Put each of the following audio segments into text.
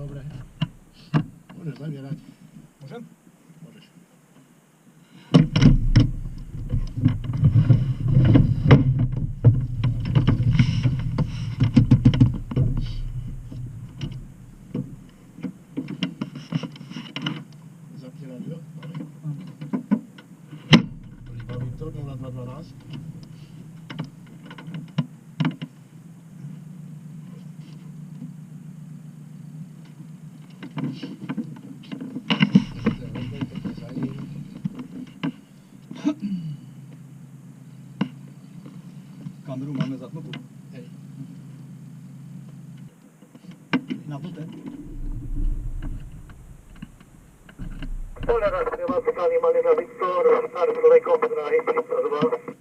Dobre. Môžeš zavierať. Môžem? Môžeš. Zapni radio. Liba Viktor 0212. Kameru máme zapnutú. Hej. Napnuté. Polera Srevacký Malina Viktor, start vlekom dráhy 32.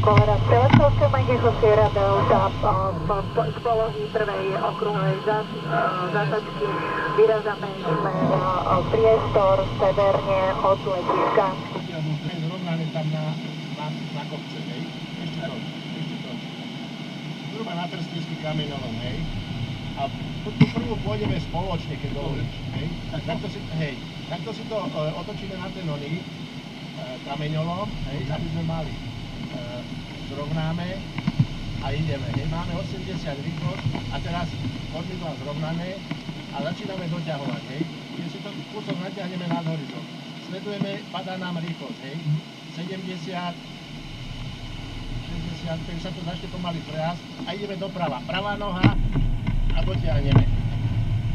Polera Srevacký Malina Sierra Delta z polohy prvej okrúhlej zátačky vyražame smer priestor severne od letiska. Zrovnané tam na kopce, hej? Ešte to. Zhruba na Trstínský kameňolom, hej? A tú prvú pôjdeme spoločne, keď dovolíš, hej? Takto si to otočíme na ten oný kameňolom, hej? Aby sme mali. Zrovnáme a ideme, hej? Máme 80 rýchlosť a teraz kormidlá zrovnané a začíname doťahovať, hej? Keď si to kúsok natiahneme nad horizont. Sledujeme, padá nám rýchlosť, hej? 70, 65, sa to začne pomaly prejazd a ideme doprava. Pravá noha a dotiahneme.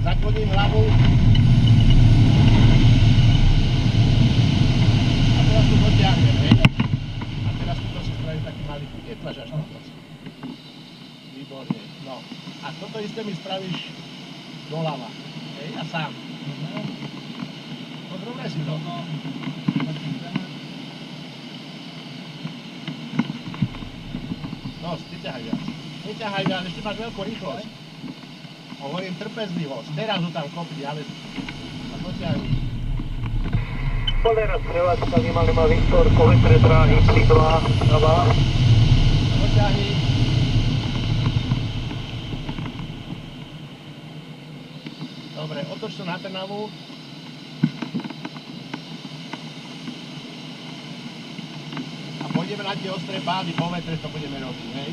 Zakloním hlavu a teraz tu dotiahnem, hej? A teraz tu si spravím taký malý pietlaž až na proste. Výborne, no. A toto isté mi spravíš doľava, hej? A sám. Podrobne si to. No, neťahaj viac. Neťahaj viac, ešte máš veľkú rýchlosť. Hovorím trpezlivosť. Teraz ho tam kopni, ale poťahni. Polera Srevacký Malina Viktor, povetre dráhy 32. Poťahni. Dobre, otoč to na Trnavu. A pôjdeme na tie ostré pády, po vetre to budeme robiť, hej?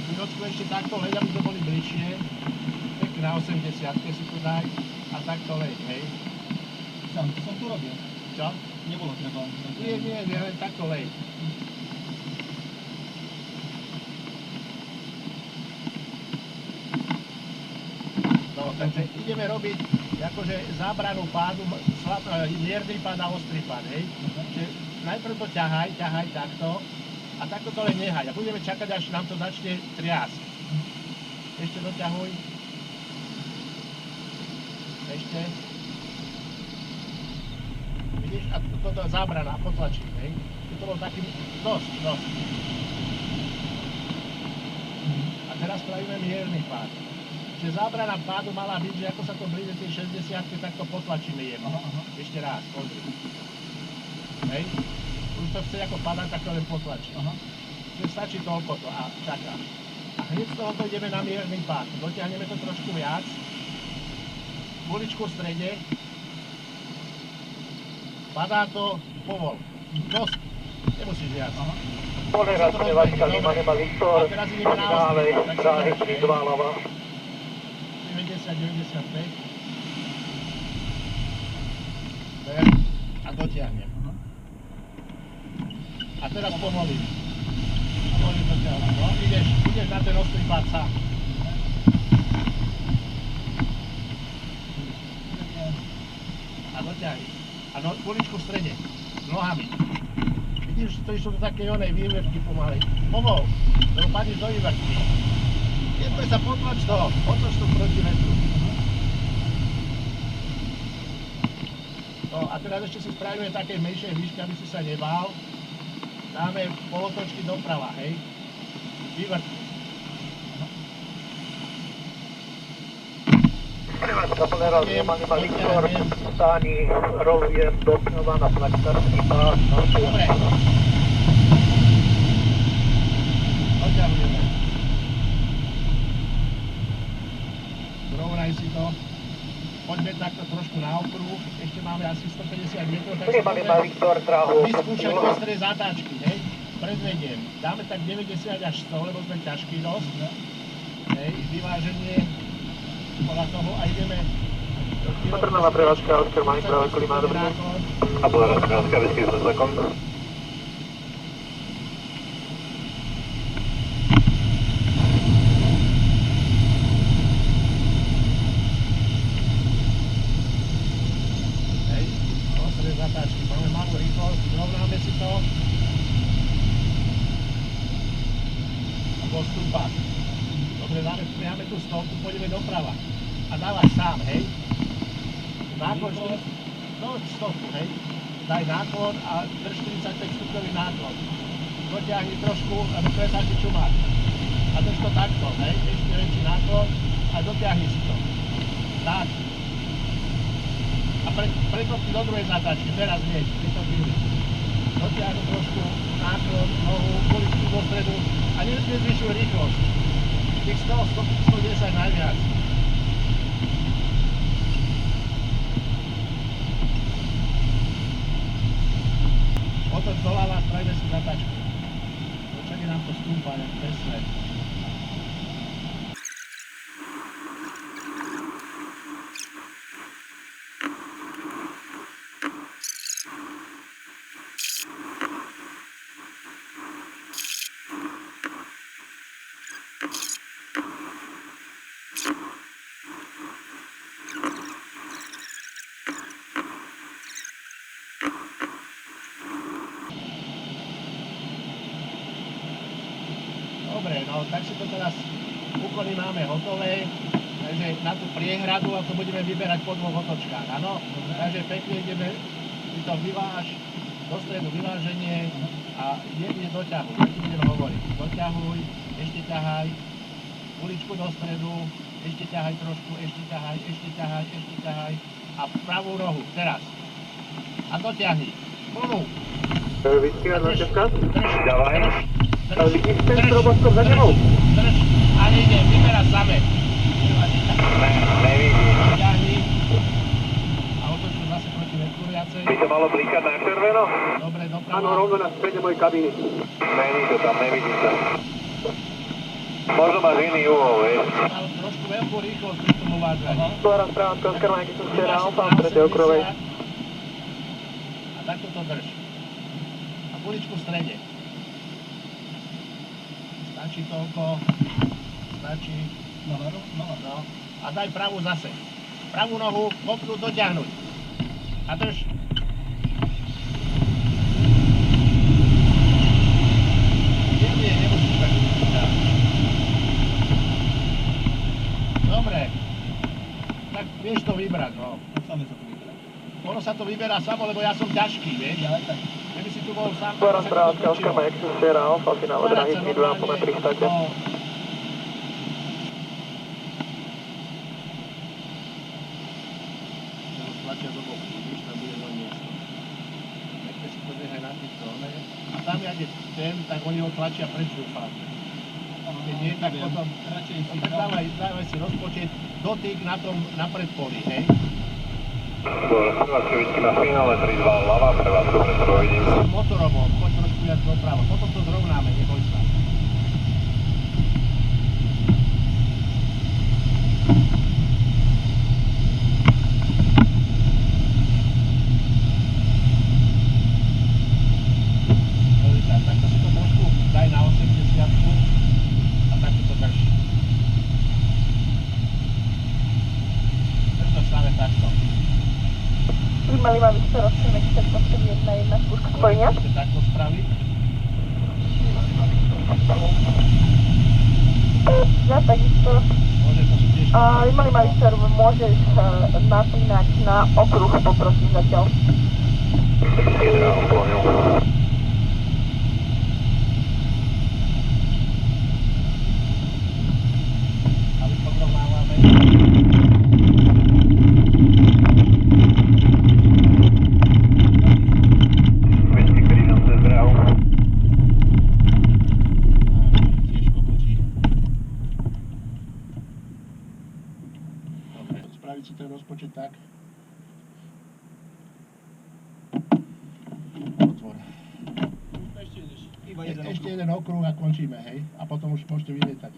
Chvíľočku ešte takto leď, aby to boli bližšie. Pekne na 80 si tu daj a takto leď, hej? Som tu robil. Čo? Nebolo treba. Nie, len takto lej. No, takže ideme robiť akože zábranu pádu, mierny pád a ostrý pád, hej. Čiže najprv to ťahaj takto a takto to len nehaj. A budeme čakať, až nám to začne triasť. Ešte doťahuj. Ešte. Vidíš? A toto je zábrana, potlačí, hej. To bolo taký dosť. A teraz spravíme mierny pád. Čiže zábrana pádu mala byť, že ako sa to blíže tej 60, tak to potlačíme jemne. Ešte raz, pozri. Hej. Už to chce ako padať, tak to len potlačí. Čiže stačí toľko to a čaká. A hneď z tohoto ideme na mierny pád. Dotiahneme to trošku viac. Guličku v strede. Padá to, povol. Dosť. Nemusíš viac. Ponerad prevádzka Lima Lima Viktor, A teraz ideme na dále ostro. dráhy 32 ľava. 90-95. A dotiahnem. A teraz povolím. No, ideš na ten ostrý pád sám. A dotiahni. A guličku v strede. Nohami. Vidíš, to sú to také vývrtky pomaly. Povol, lebo padneš do vývrtky. Keď sa potlač to proti vetru. No a teraz ešte si spravíme také menšie výšky, aby si sa nebál. Dáme polotočky doprava, hej. Vývrtky. Prevádzka Ponerad Lima Lima Viktor, stání rolujem doprava na flaštarský pád. Dobre. Odťahujeme. Zrovnaj si to. Poďme takto trošku na okruh. Ešte máme asi 150 metrov. Tak Lima Lima Viktor, dráhu. vyskúšať ostré zátačky, hej. Predvediem. Dáme tak 90 až 100, lebo sme ťažký dosť. Hej, vyváženie podľa toho a ideme... Patrnová prevádzka, Oskar Mike, práve Klima, dobrý deň. A Ponerad prevádzka, Whisky s Zlekom. Hej, ostré zatáčky. Máme malú rýchlosť, zrovnáme si to. A postúpať. Dobre, dáme tú stopku, pôjdeme doprava. A dávaj sám, hej. Náklon, stopku, hej. Daj náklon a drž 45 stupňový náklon. Dotiahni trošku, aby presal si čumák. A drž to takto, hej. Ešte väčší náklon a dotiahni si to. Tak. A preklopni do druhej zatáčky, teraz hneď, v tejto chvíli. Dotiahni trošku náklon, nohu, guličku do stredu a nezvyšuj rýchlosť. Tých 100, 110 najviac. Otoč doľava, spravíme si zatáčku. Počakaj, nám to stúpa, jak presne. Dobre, no tak si to teraz úkony máme hotové, takže na tú priehradu a to budeme vyberať po dvoch otočkách, áno? Takže pekne ideme, ty to vyváž, do stredu vyváženie a jedne doťahuj, tak ti budem hovoriť. Doťahuj, ešte ťahaj, uličku do stredu, ešte ťahaj trošku, ešte ťahaj, ešte ťahaj, ešte ťahaj a pravú rohu, teraz. A doťahni, plnú. Whisky a Zlečka. Dávaj. Drž, Vidíš ten stroboskop za nebou? drž, a nejde, vyberá same. Nevidím. Ťahni a otočku zase proti vetru viacej. By to malo blikať na červeno? Dobre, doprava. Áno, rovno na strede mojej kabiny. Není to tam, nevidím to. Možno máš iný uhol, vieš. Mal trošku veľkú rýchlosť pri tom uvádzaní. Ponerad prevádzka, Oskar Mike, som ste na Alfa v tretej okrovej. A takto to drž. A guličku v strede. Stačí toľko. Stačí. Naľavo? No. A daj pravú zase. Pravú nohu kopnúť, dotiahnuť. A drž. Nie, nemusíš tak. Dobre. Tak vieš to vybrať, no. Same sa to vyberá. Ono sa to vyberá samo, lebo ja som ťažký, vieš? Ja aj tak. Keby si tu bol sám, Buona tak strada, sa ti to Oscar točilo. Mike, Sierra Alpha, finále Vyberať dráhy, sa 2,5 normálne, metry, stajte. no. Tlačia do boku, vidíš, tam bude len miesto. Nechce si to nechaj na týchto, ne? A tam, jak je ten, tak oni ho tlačia preč dúfam. Keď nie, tak potom... Radšej No si tak dávaj si rozpočet, dotyk na tom, na predpoli, hej? Dobre, prevádzka vidíte na finále 3-2 ľava, prevádzku pre teba vidím. S motorom, poď trošku viac dopravo, potom to zrovnáme, neboj sa. Dobre, takto si to trošku daj na 80 a takto to drž. Drž to stále takto. Vymali vám vyššie rozčíme 10.1 skúška spojenia. Ešte takto spraviť. Ja takisto. Môže to sú tiež... Vymali majster, môžeš napínať na okruh, poprosím zatiaľ. Sierra Alpha, A my podrovnávame. vidíte, kedy tam cez dráhu. Tiež kokotí. Dobre, spraviť si ten rozpočet tak. Otvor. Ešte ideš. Iba jeden Ešte okruh. jeden okruh a končíme, hej? A potom už môžete vylietať.